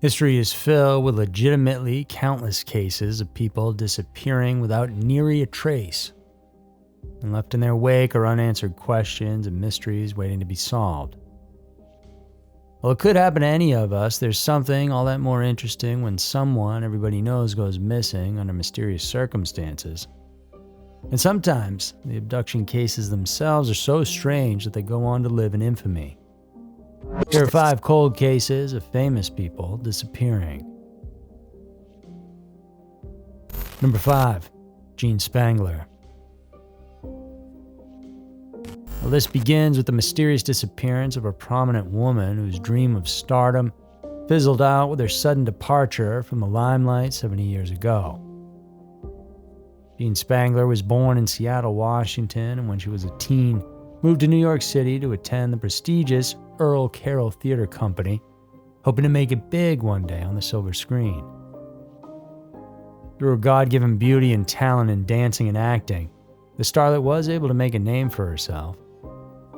History is filled with legitimately countless cases of people disappearing without nary a trace, and left in their wake are unanswered questions and mysteries waiting to be solved. While it could happen to any of us, there's something all that more interesting when someone everybody knows goes missing under mysterious circumstances. And sometimes the abduction cases themselves are so strange that they go on to live in infamy. Here are 5 cold cases of famous people disappearing. Number 5. Jean Spangler. Well, this begins with the mysterious disappearance of a prominent woman whose dream of stardom fizzled out with her sudden departure from the limelight 70 years ago. Jean Spangler was born in Seattle, Washington, and when she was a teen, moved to New York City to attend the prestigious Earl Carroll Theater Company, hoping to make it big one day on the silver screen. Through her God-given beauty and talent in dancing and acting, the starlet was able to make a name for herself,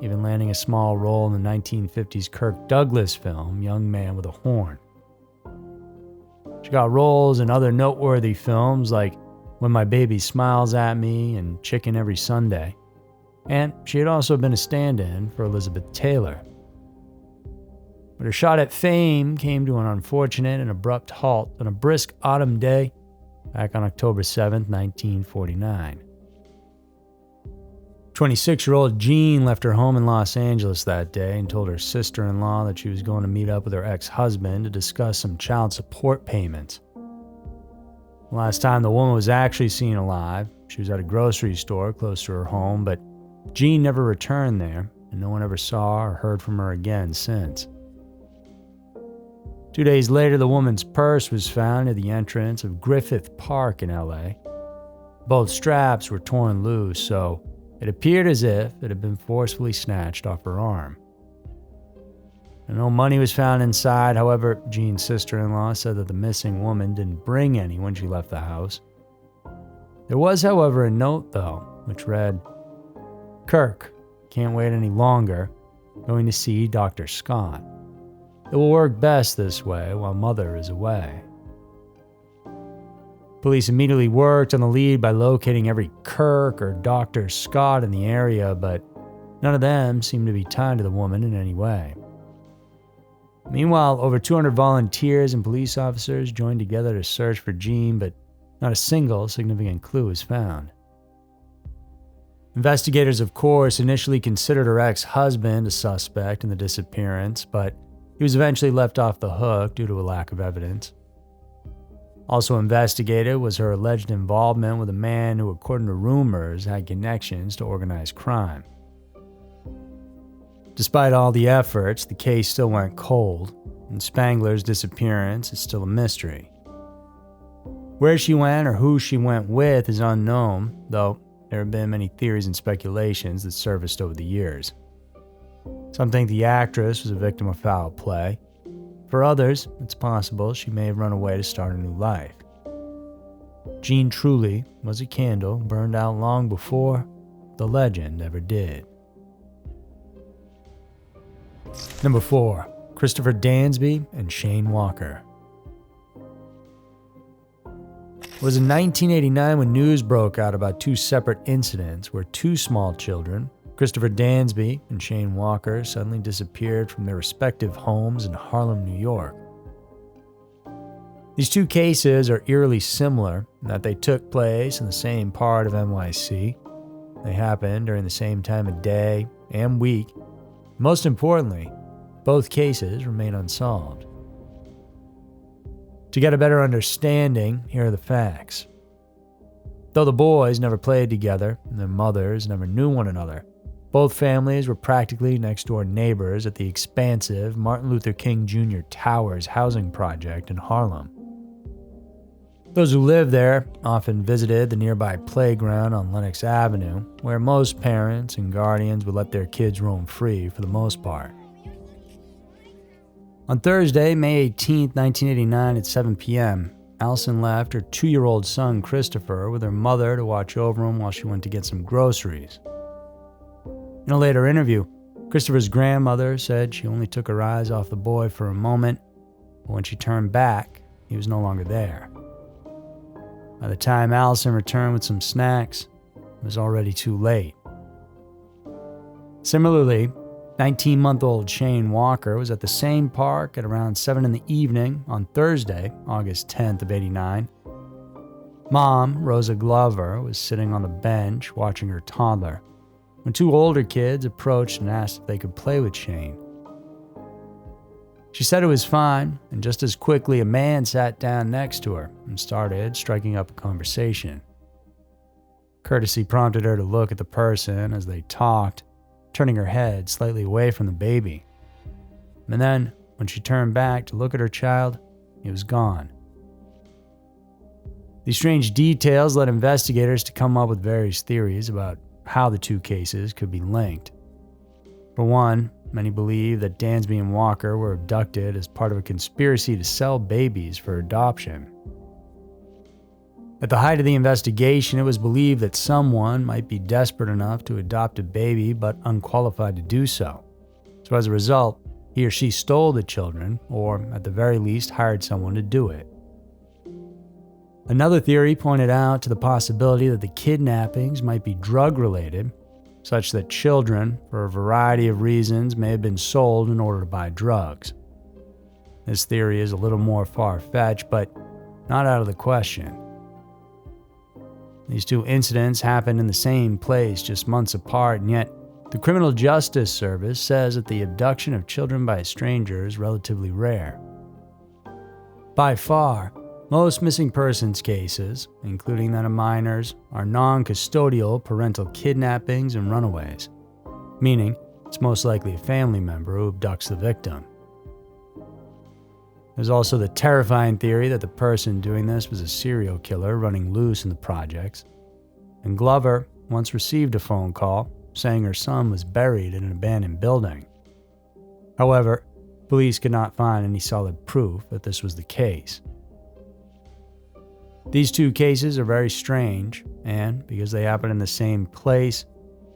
even landing a small role in the 1950s Kirk Douglas film Young Man with a Horn. She got roles in other noteworthy films like When My Baby Smiles at Me and Chicken Every Sunday, and she had also been a stand-in for Elizabeth Taylor. But her shot at fame came to an unfortunate and abrupt halt on a brisk autumn day back on October 7, 1949. 26-year-old Jean left her home in Los Angeles that day and told her sister-in-law that she was going to meet up with her ex-husband to discuss some child support payments. The last time the woman was actually seen alive, she was at a grocery store close to her home, but Jean never returned there, and no one ever saw or heard from her again since. 2 days later, the woman's purse was found at the entrance of Griffith Park in LA. Both straps were torn loose, so it appeared as if it had been forcefully snatched off her arm. And no money was found inside. However, Jean's sister-in-law said that the missing woman didn't bring any when she left the house. There was, however, a note, though, which read, "Kirk, can't wait any longer. Going to see Dr. Scott. It will work best this way while Mother is away." Police immediately worked on the lead by locating every Kirk or Dr. Scott in the area, but none of them seemed to be tied to the woman in any way. Meanwhile, over 200 volunteers and police officers joined together to search for Jean, but not a single significant clue was found. Investigators, of course, initially considered her ex-husband a suspect in the disappearance, but he was eventually left off the hook due to a lack of evidence. Also investigated was her alleged involvement with a man who, according to rumors, had connections to organized crime. Despite all the efforts, the case still went cold, and Spangler's disappearance is still a mystery. Where she went or who she went with is unknown, though there have been many theories and speculations that surfaced over the years. Some think the actress was a victim of foul play. For others, it's possible she may have run away to start a new life. Jean truly was a candle burned out long before the legend ever did. Number 4. Christopher Dansby and Shane Walker. It was in 1989 when news broke out about 2 separate incidents where 2 small children, Christopher Dansby and Shane Walker, suddenly disappeared from their respective homes in Harlem, New York. These 2 cases are eerily similar in that they took place in the same part of NYC. They happened during the same time of day and week. Most importantly, both cases remain unsolved. To get a better understanding, here are the facts. Though the boys never played together and their mothers never knew one another, both families were practically next-door neighbors at the expansive Martin Luther King Jr. Towers housing project in Harlem. Those who lived there often visited the nearby playground on Lenox Avenue, where most parents and guardians would let their kids roam free for the most part. On Thursday, May 18, 1989 at 7 p.m., Allison left her 2-year-old son Christopher with her mother to watch over him while she went to get some groceries. In a later interview, Christopher's grandmother said she only took her eyes off the boy for a moment, but when she turned back, he was no longer there. By the time Allison returned with some snacks, it was already too late. Similarly, 19-month-old Shane Walker was at the same park at around 7 in the evening on Thursday, August 10th of '89. Mom, Rosa Glover, was sitting on the bench watching her toddler when two older kids approached and asked if they could play with Shane. She said it was fine, and just as quickly a man sat down next to her and started striking up a conversation. Courtesy prompted her to look at the person as they talked, turning her head slightly away from the baby. And then, when she turned back to look at her child, he was gone. These strange details led investigators to come up with various theories about how the two cases could be linked. For one, many believe that Dansby and Walker were abducted as part of a conspiracy to sell babies for adoption. At the height of the investigation, it was believed that someone might be desperate enough to adopt a baby but unqualified to do so. So as a result, he or she stole the children, or at the very least hired someone to do it. Another theory pointed out to the possibility that the kidnappings might be drug-related, such that children, for a variety of reasons, may have been sold in order to buy drugs. This theory is a little more far-fetched, but not out of the question. These two incidents happened in the same place just months apart, and yet the Criminal Justice Service says that the abduction of children by a stranger is relatively rare. By far, most missing persons cases, including that of minors, are non-custodial parental kidnappings and runaways, meaning it's most likely a family member who abducts the victim. There's also the terrifying theory that the person doing this was a serial killer running loose in the projects. And Glover once received a phone call saying her son was buried in an abandoned building. However, police could not find any solid proof that this was the case. These two cases are very strange, and because they happen in the same place,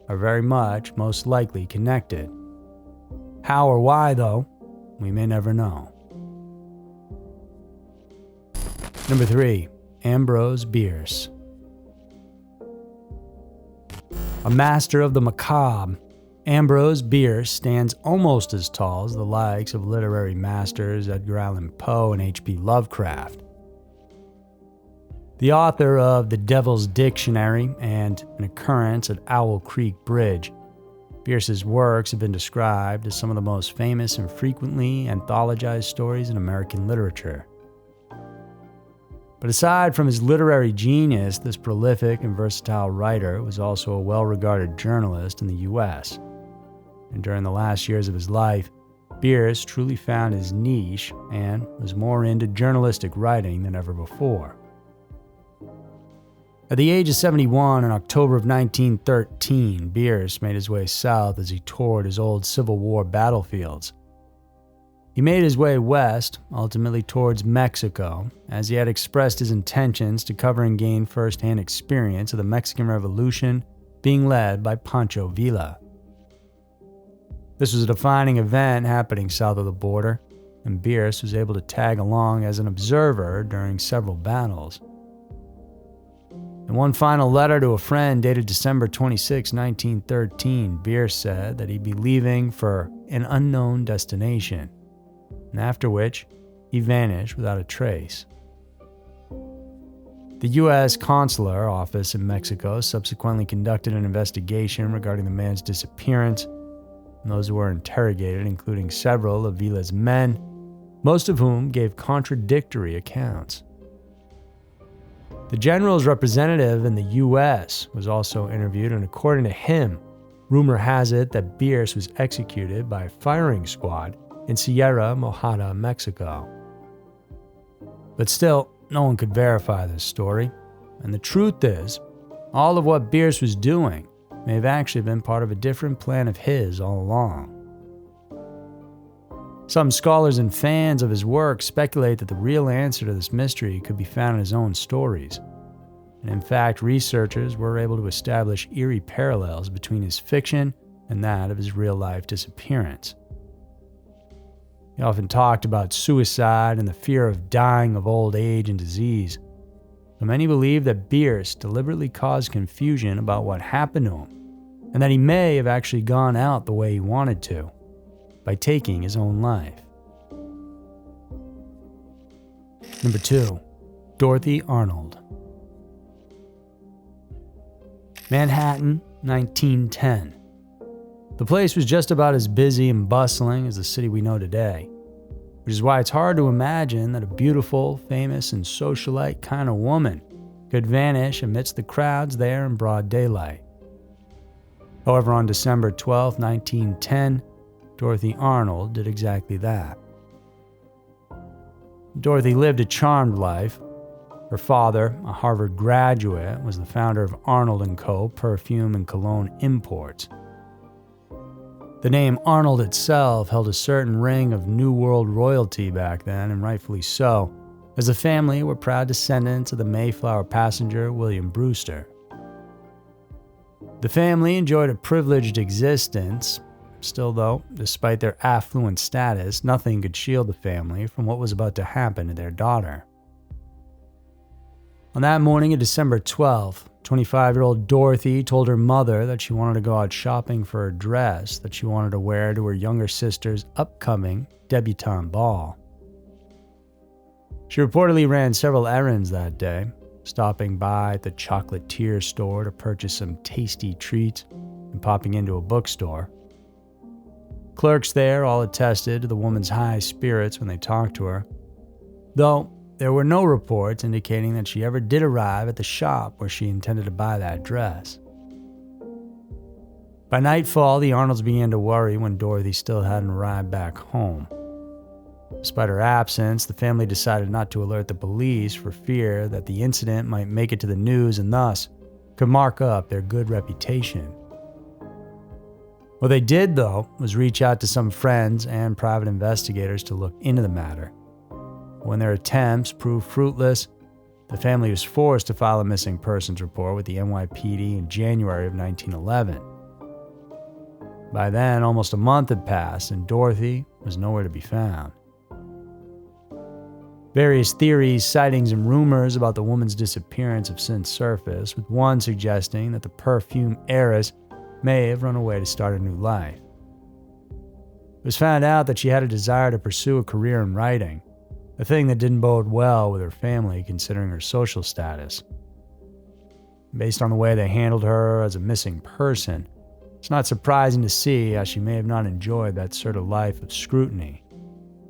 are very much most likely connected. How or why, though, we may never know. Number 3. Ambrose Beers. A master of the macabre, Ambrose Beers stands almost as tall as the likes of literary masters Edgar Allan Poe and H.P. Lovecraft. The author of The Devil's Dictionary and An Occurrence at Owl Creek Bridge, Beers's works have been described as some of the most famous and frequently anthologized stories in American literature. But aside from his literary genius, this prolific and versatile writer was also a well-regarded journalist in the U.S. And during the last years of his life, Beers truly found his niche and was more into journalistic writing than ever before. At the age of 71 in October of 1913, Beers made his way south as he toured his old Civil War battlefields. He made his way west, ultimately towards Mexico, as he had expressed his intentions to cover and gain first-hand experience of the Mexican Revolution being led by Pancho Villa. This was a defining event happening south of the border, and Beers was able to tag along as an observer during several battles. In one final letter to a friend dated December 26, 1913, Beers said that he'd be leaving for an unknown destination, and after which, he vanished without a trace. The U.S. Consular Office in Mexico subsequently conducted an investigation regarding the man's disappearance, and those who were interrogated, including several of Villa's men, most of whom gave contradictory accounts. The general's representative in the U.S. was also interviewed, and according to him, rumor has it that Beers was executed by a firing squad in Sierra Mojada, Mexico. But still, no one could verify this story, and the truth is, all of what Beers was doing may have actually been part of a different plan of his all along. Some scholars and fans of his work speculate that the real answer to this mystery could be found in his own stories. And in fact, researchers were able to establish eerie parallels between his fiction and that of his real-life disappearance. He often talked about suicide and the fear of dying of old age and disease. So many believe that Beers deliberately caused confusion about what happened to him, and that he may have actually gone out the way he wanted to, by taking his own life. Number 2. Dorothy Arnold. Manhattan, 1910. The place was just about as busy and bustling as the city we know today, which is why it's hard to imagine that a beautiful, famous, and socialite kind of woman could vanish amidst the crowds there in broad daylight. However, on December 12, 1910, Dorothy Arnold did exactly that. Dorothy lived a charmed life. Her father, a Harvard graduate, was the founder of Arnold & Co. perfume and cologne imports. The name Arnold itself held a certain ring of New World royalty back then, and rightfully so, as the family were proud descendants of the Mayflower passenger William Brewster. The family enjoyed a privileged existence. Still though, despite their affluent status, nothing could shield the family from what was about to happen to their daughter. On that morning of December 12th, 25-year-old Dorothy told her mother that she wanted to go out shopping for a dress that she wanted to wear to her younger sister's upcoming debutante ball. She reportedly ran several errands that day, stopping by at the chocolatier store to purchase some tasty treats and popping into a bookstore. Clerks there all attested to the woman's high spirits when they talked to her, though there were no reports indicating that she ever did arrive at the shop where she intended to buy that dress. By nightfall, the Arnolds began to worry when Dorothy still hadn't arrived back home. Despite her absence, the family decided not to alert the police for fear that the incident might make it to the news and thus could mark up their good reputation. What they did, though, was reach out to some friends and private investigators to look into the matter. When their attempts proved fruitless, the family was forced to file a missing persons report with the NYPD in January of 1911. By then, almost a month had passed and Dorothy was nowhere to be found. Various theories, sightings, and rumors about the woman's disappearance have since surfaced, with one suggesting that the perfume heiress may have run away to start a new life. It was found out that she had a desire to pursue a career in writing, a thing that didn't bode well with her family considering her social status. Based on the way they handled her as a missing person, it's not surprising to see how she may have not enjoyed that sort of life of scrutiny.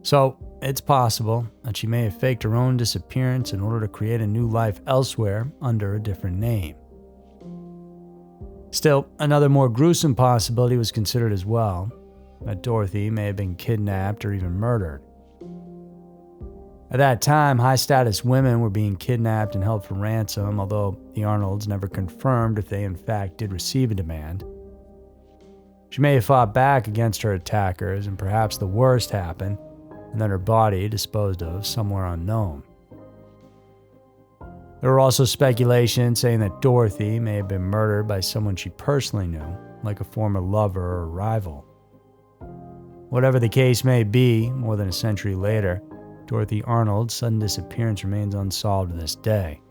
So, it's possible that she may have faked her own disappearance in order to create a new life elsewhere under a different name. Still, another more gruesome possibility was considered as well, that Dorothy may have been kidnapped or even murdered. At that time, high-status women were being kidnapped and held for ransom, although the Arnolds never confirmed if they in fact did receive a demand. She may have fought back against her attackers, and perhaps the worst happened, and then her body disposed of somewhere unknown. There were also speculations saying that Dorothy may have been murdered by someone she personally knew, like a former lover or rival. Whatever the case may be, more than a century later, Dorothy Arnold's sudden disappearance remains unsolved to this day.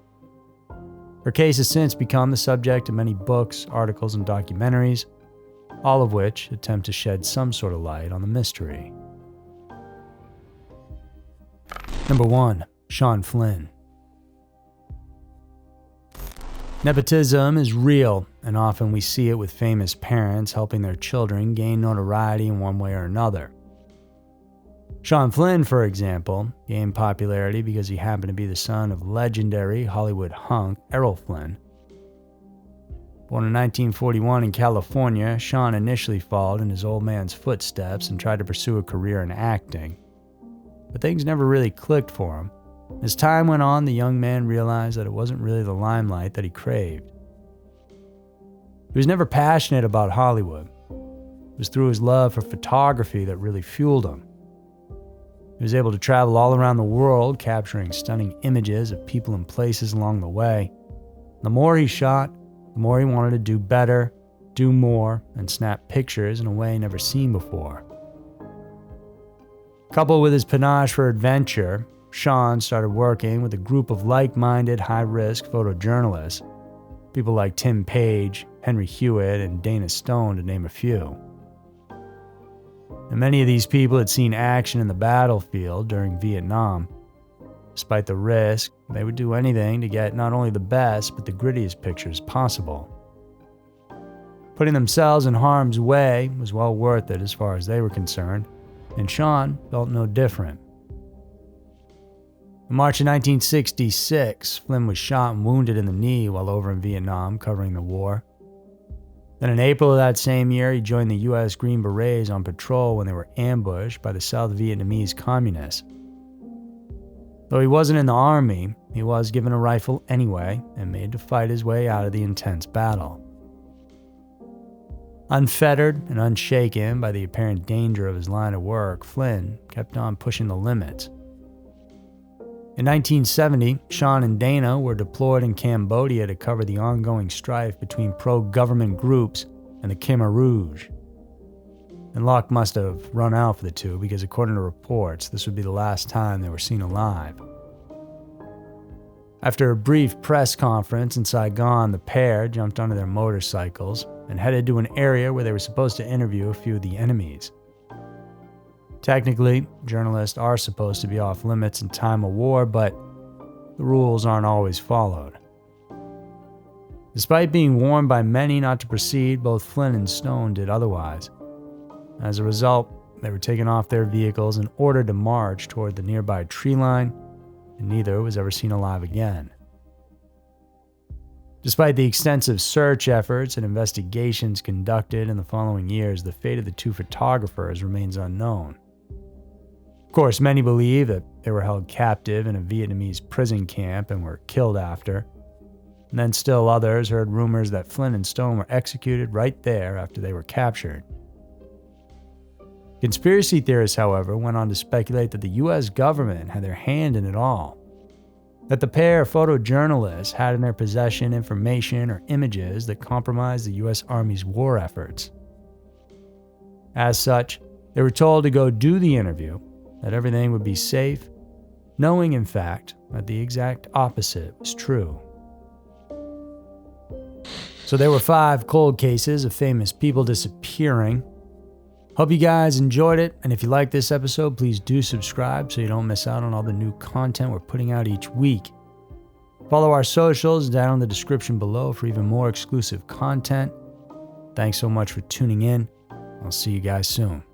Her case has since become the subject of many books, articles, and documentaries, all of which attempt to shed some sort of light on the mystery. Number 1. Sean Flynn. Nepotism is real, and often we see it with famous parents helping their children gain notoriety in one way or another. Sean Flynn, for example, gained popularity because he happened to be the son of legendary Hollywood hunk Errol Flynn. Born in 1941 in California, Sean initially followed in his old man's footsteps and tried to pursue a career in acting. But things never really clicked for him. As time went on, the young man realized that it wasn't really the limelight that he craved. He was never passionate about Hollywood. It was through his love for photography that really fueled him. He was able to travel all around the world, capturing stunning images of people and places along the way. The more he shot, the more he wanted to do better, do more, and snap pictures in a way never seen before. Coupled with his panache for adventure, Sean started working with a group of like-minded, high-risk photojournalists, people like Tim Page, Henry Hewitt, and Dana Stone, to name a few. And many of these people had seen action in the battlefield during Vietnam. Despite the risk, they would do anything to get not only the best, but the grittiest pictures possible. Putting themselves in harm's way was well worth it as far as they were concerned, and Sean felt no different. In March of 1966, Flynn was shot and wounded in the knee while over in Vietnam covering the war. Then in April of that same year, he joined the U.S. Green Berets on patrol when they were ambushed by the South Vietnamese communists. Though he wasn't in the army, he was given a rifle anyway and made to fight his way out of the intense battle. Unfettered and unshaken by the apparent danger of his line of work, Flynn kept on pushing the limits. In 1970, Sean and Dana were deployed in Cambodia to cover the ongoing strife between pro-government groups and the Khmer Rouge. And luck must have run out for the two because, according to reports, this would be the last time they were seen alive. After a brief press conference in Saigon, the pair jumped onto their motorcycles and headed to an area where they were supposed to interview a few of the enemies. Technically, journalists are supposed to be off limits in time of war, but the rules aren't always followed. Despite being warned by many not to proceed, both Flynn and Stone did otherwise. As a result, they were taken off their vehicles and ordered to march toward the nearby tree line, and neither was ever seen alive again. Despite the extensive search efforts and investigations conducted in the following years, the fate of the two photographers remains unknown. Of course, many believe that they were held captive in a Vietnamese prison camp and were killed after. And then still others heard rumors that Flynn and Stone were executed right there after they were captured. Conspiracy theorists, however, went on to speculate that the U.S. government had their hand in it all. That the pair of photojournalists had in their possession information or images that compromised the U.S. Army's war efforts. As such, they were told to go do the interview, that everything would be safe, knowing, in fact, that the exact opposite was true. So there were 5 cold cases of famous people disappearing. Hope you guys enjoyed it, and if you like this episode, please do subscribe so you don't miss out on all the new content we're putting out each week. Follow our socials down in the description below for even more exclusive content. Thanks so much for tuning in. I'll see you guys soon.